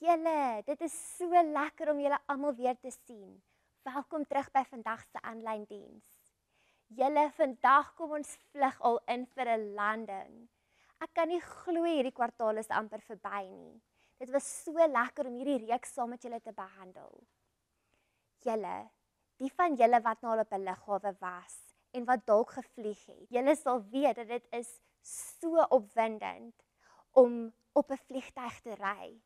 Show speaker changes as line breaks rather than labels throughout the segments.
Julle, dit is so lekker om julle almal weer te sien. Welkom terug by vandag se aanlyn diens. Julle, vandag kom ons vlug al in vir 'n landing. Ek kan nie glo hierdie kwartaal is amper verby nie. Dit was so lekker om hierdie reeks saam met julle te behandel. Julle, die van julle wat nou al op 'n lughawe was en wat dalk gevlieg het, julle sal weet dat dit is so opwindend om op 'n vliegtuig te ry.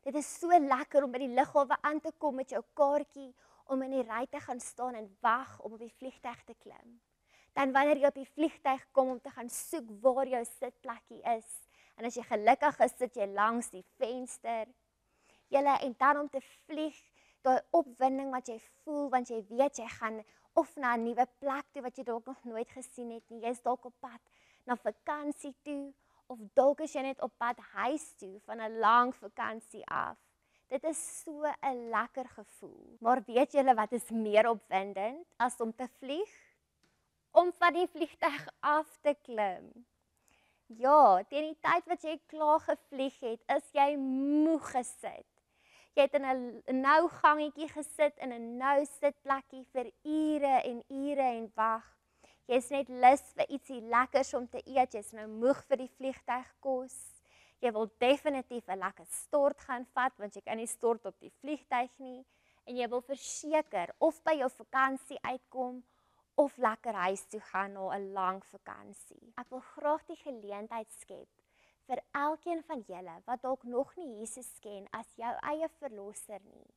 Dit is so lekker om by die lughawe aan te kom met jou kaartjie, om in die ry te gaan staan en wag om op die vliegtuig te klim. Dan wanneer jy op die vliegtuig kom om te gaan soek waar jou sitplekkie is, en as jy gelukkig is, sit jy langs die venster. Julle, en dan om te vlieg, daai opwinding wat jy voel, want jy weet jy gaan of na 'n nuwe plek toe wat jy dalk nog nooit gesien het nie. Jy's dalk op pad na vakansie toe, of dalk is jy net op pad huis toe van 'n lang vakansie af. Dit is so 'n lekker gevoel. Maar weet julle wat is meer opwindend as om te vlieg? Om van die vliegtuig af te klim. Ja, teen die tyd wat jy klaar gevlieg het, is jy moeg gesit. Jy het in 'n nou gangetjie gesit in 'n nou sitplekkie vir ure en wag. Jy's net lus vir ietsie lekkers om te eet, jy's nou moeg vir die vliegtuigkos. Jy wil definitief 'n lekker stort gaan vat, want jy kan nie stort op die vliegtuig nie. En jy wil verseker of by jou vakansie uitkom, of lekker huis toe gaan na 'n lang vakansie. Ek wil graag die geleentheid skep vir elkeen van julle wat dalk nog nie Jesus ken as jou eie verlosser nie,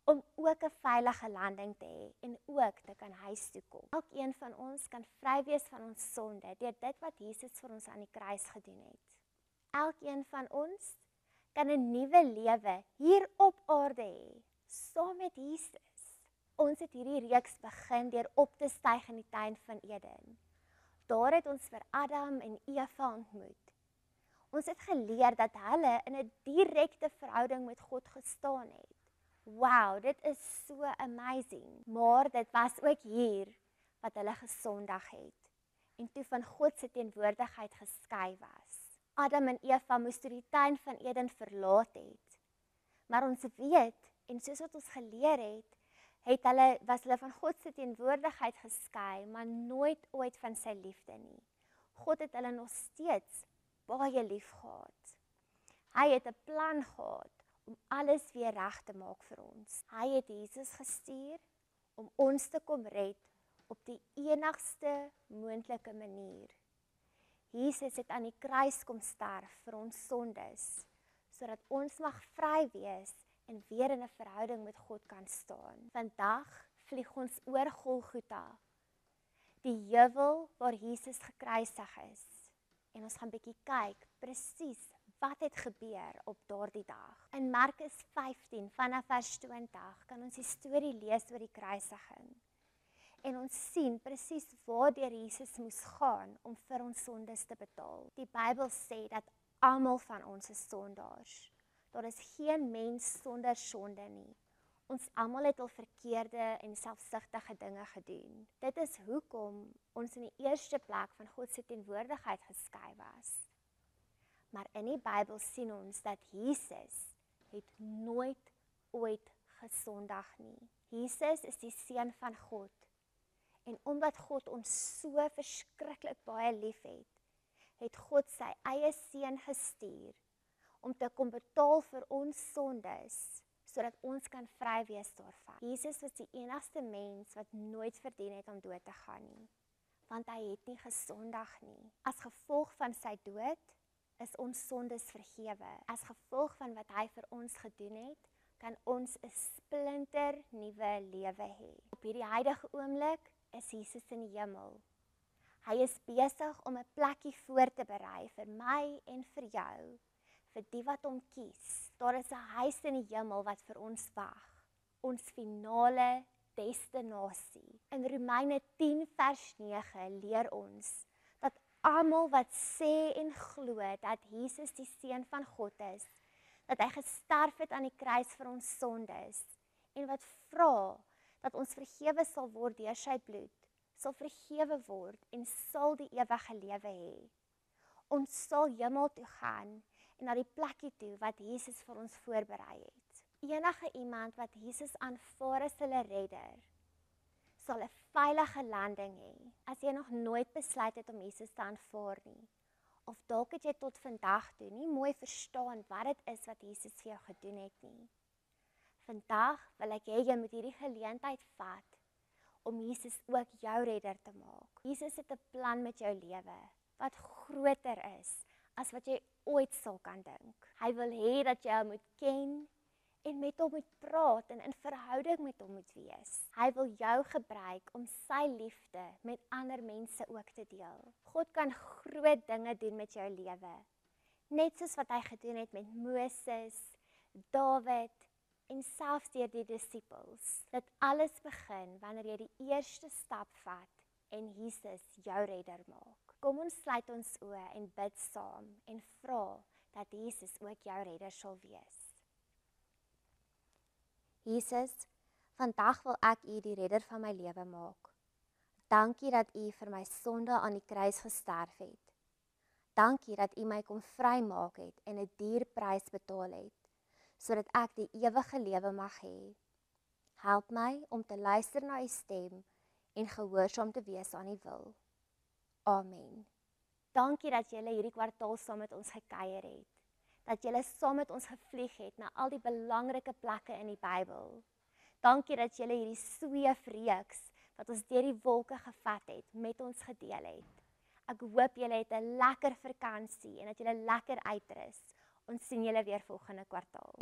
om ook 'n veilige landing te hê en ook te kan huis toe kom. Elkeen van ons kan vry wees van ons sonde deur dit wat Jesus vir ons aan die kruis gedoen het. Elkeen van ons kan 'n nuwe lewe hier op aarde hê, saam met Jesus. Ons het hierdie reeks begin deur op te styg in die tuin van Eden. Daar het ons vir Adam en Eva ontmoet. Ons het geleer dat hulle in 'n direkte verhouding met God gestaan het. Wow, dit is so amazing. Maar dit was ook hier wat hulle gesondig het en toe van God se teenwoordigheid geskei was. Adam en Eva moes toe die tuin van Eden verlaat het. Maar ons weet, en soos wat ons geleer het, was hulle van God se teenwoordigheid geskei, maar nooit ooit van sy liefde nie. God het hulle nog steeds baie lief gehad. Hy het 'n plan gehad om alles weer reg te maak vir ons. Hy het Jesus gestuur om ons te kom red op die enigste moontlike manier. Jesus het aan die kruis kom sterf vir ons sondes, sodat ons mag vry wees en weer in 'n verhouding met God kan staan. Vandag vlieg ons oor Golgotha, die heuwel waar Jesus gekruisig is. En ons gaan bietjie kyk presies wat het gebeur op daardie dag. In Markus 15 vanaf vers 20 kan ons die storie lees oor die kruisiging. En ons sien presies waardeur Jesus moes gaan om vir ons sondes te betaal. Die Bybel sê dat almal van ons is sondaars. Daar is geen mens sonder sonde nie. Ons almal het al verkeerde en selfsugtige dinge gedoen. Dit is hoekom ons in die eerste plek van God se teenwoordigheid geskei was. Maar in die Bybel sien ons dat Jesus het nooit ooit gesondig nie. Jesus is die seun van God. En omdat God ons so verskriklik baie liefhet, het God sy eie seun gestuur om te kom betaal vir ons sondes, sodat ons kan vry wees daarvan. Jesus was die enigste mens wat nooit verdien het om dood te gaan nie, want hy het nie gesondig nie. As gevolg van sy dood is ons sondes vergewe. As gevolg van wat hy vir ons gedoen het, kan ons 'n splinter nuwe lewe hê. Op hierdie huidige oomblik is Jesus in die hemel. Hy is besig om 'n plekkie voor te berei vir my en vir jou, vir die wat hom kies. Daar is 'n huis in die hemel wat vir ons wag, ons finale destinasie. In Romeine 10 vers 9 leer ons dat almal wat sê en glo dat Jesus die seun van God is, dat hy gesterf het aan die kruis vir ons sondes, en wat vra dat ons vergewe sal word deur sy bloed, sal vergewe word en sal die ewige lewe hê. Ons sal hemel toe gaan en na die plekkie toe wat Jesus vir ons voorberei het. Enige iemand wat Jesus aanvaar as hulle redder, sal 'n veilige landing hê. As jy nog nooit besluit het om Jesus te aanvaar nie, of dalk het jy tot vandag toe nie mooi verstaan wat dit is wat Jesus vir jou gedoen het nie. Vandag wil ek hê jy moet hierdie geleentheid vat om Jesus ook jou redder te maak. Jesus het 'n plan met jou lewe wat groter is as wat jy ooit sal kan dink. Hy wil hê dat jy hom moet ken en met hom moet praat en in verhouding met hom moet wees. Hy wil jou gebruik om sy liefde met ander mense ook te deel. God kan groot dinge doen met jou lewe, net soos wat hy gedoen het met Moses, Dawid en selfs deur die disippels. Dit alles begin wanneer jy die eerste stap vat en Jesus jou redder maak. Kom ons sluit ons oë en bid saam en vra dat Jesus ook jou redder sal wees. Jesus, vandag wil ek U die redder van my lewe maak. Dankie dat U vir my sonde aan die kruis gesterf het. Dankie dat U my kom vrymaak het en 'n duur prys betaal het, sodat ek die ewige lewe mag hê. Help my om te luister na U stem en gehoorsaam te wees aan U wil. Amen. Dankie dat julle hierdie kwartaal saam met ons gekuier het. Dat julle saam met ons gevlieg het na al die belangrike plekke in die Bybel. Dankie dat julle hierdie sweefreeks wat ons deur die wolke gevat het, met ons gedeel het. Ek hoop julle het 'n lekker vakansie en dat julle lekker uitrus. Ons sien julle weer volgende kwartaal.